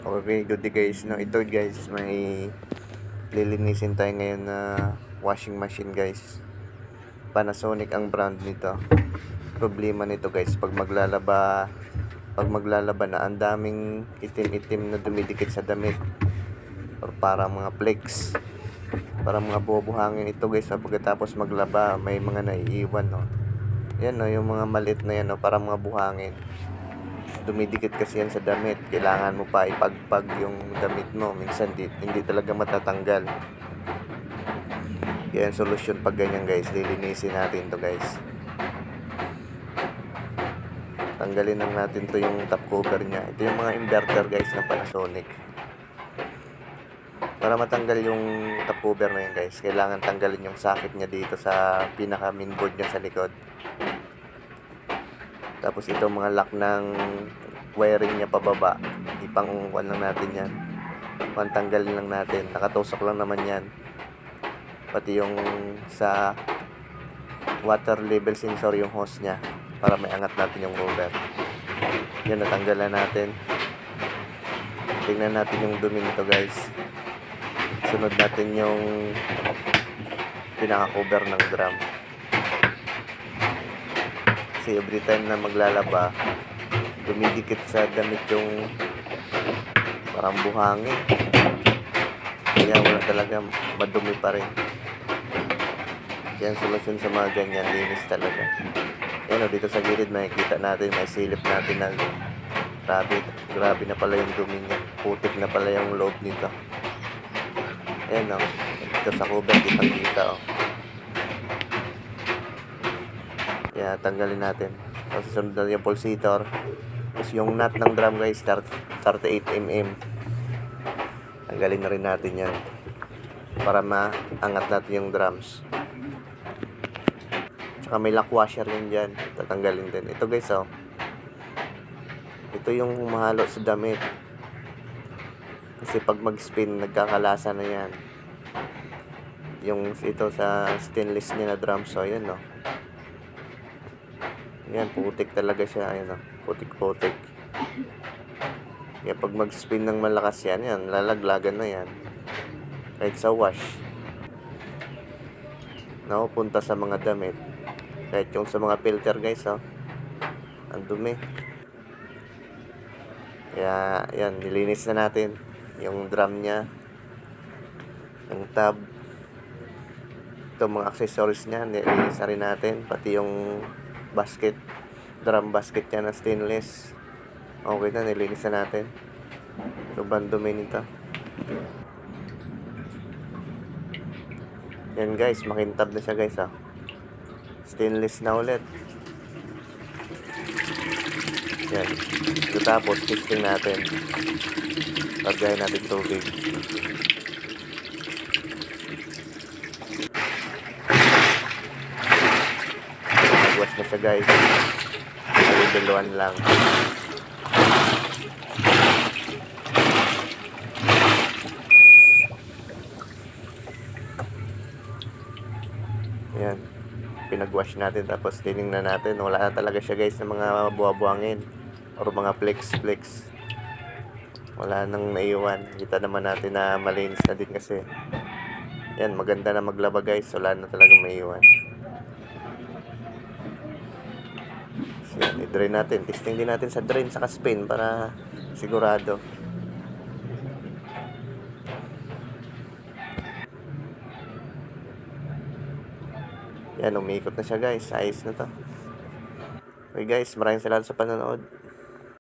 Okay, good day guys. No, ito guys, may lilinisin tayo ngayon na washing machine guys. Panasonic ang brand nito. Problema nito guys, pag maglalaba na, ang daming itim-itim na dumidikit sa damit. Or para mga flakes. Para mga buhangin ito guys, pagkatapos maglaba, may mga naiiwan, no. Yan, no, yung mga maliit na yan, no, para mga buhangin. Dumidikit kasi yan sa damit, kailangan mo pa ipagpag yung damit mo, minsan hindi talaga matatanggal. Kaya ang solusyon pag ganyan guys, lilinisin natin to guys. Tanggalin lang natin to yung top cover nya. Ito yung mga inverter guys ng Panasonic. Para matanggal yung top cover na yun guys, kailangan tanggalin yung socket nya dito sa pinaka main board nya sa likod. Tapos ito mga lock ng wiring niya pababa, ipang-uwan lang natin yan. Pantanggalin lang natin, nakatusok lang naman yan. Pati yung sa water level sensor, yung hose nya, para may angat natin yung roller. Yan, natanggal na natin. Tingnan natin yung dumi nito guys. Sunod natin yung pinaka-cover ng drum. Kasi every time na maglalaba, dumidikit sa damit yung parang buhangin. Kaya wala talaga, madumi pa rin. Kaya ang solusyon sa mga ganyan, linis talaga. Ayan o, dito sa gilid makikita natin, may silip natin na grabe na pala yung dumi niya. Putik na pala yung loob nito. Ayan o, dito sa cover, kitang-kita o. Kaya tanggalin natin. Tapos sunod na yung pulsator. Tapos yung nut ng drum guys, 38mm. Tanggalin na rin natin yan para maangat natin yung drums. Tsaka may lock washer yun dyan, tatanggalin din. Ito guys oh, ito yung humahalo sa damit. Kasi pag mag-spin, nagkakalasa na yan. Yung ito sa stainless niya na drum, so yan oh. Yan, putik talaga siya. Ayan o, putik-putik. Kaya pag mag-spin ng malakas yan, lalaglagan na yan. Kahit sa wash. Napupunta sa mga damit. Kahit yung sa mga filter guys, oh. Ang dumi. Kaya, yan, nilinis na natin. Yung drum nya. Yung tab. Ito, mga accessories nya, nilinis na rin natin. Pati yung basket, drum basket niya na stainless. Okay na, nilinis na natin. Sobrang dumi nito. Yan guys, makintab na siya guys ah. Stainless na ulit. Yan. So, tapos testing natin. Lagyan natin tubig. Nagwash na siya guys. Dalawan lang. Ayan. Pinag-wash natin tapos tinignan natin. Wala na talaga siya guys ng mga buwa-buwangin or mga flex. Wala nang naiwan. Kita naman natin na malinis na din kasi. Yan, maganda na maglaba guys. Wala na talaga maiwan. Yan, i-drain natin. Testing din natin sa drain sa spin para sigurado. Yan, umiikot na siya guys. Ayos na to. Okay guys, maraming salamat sa panonood.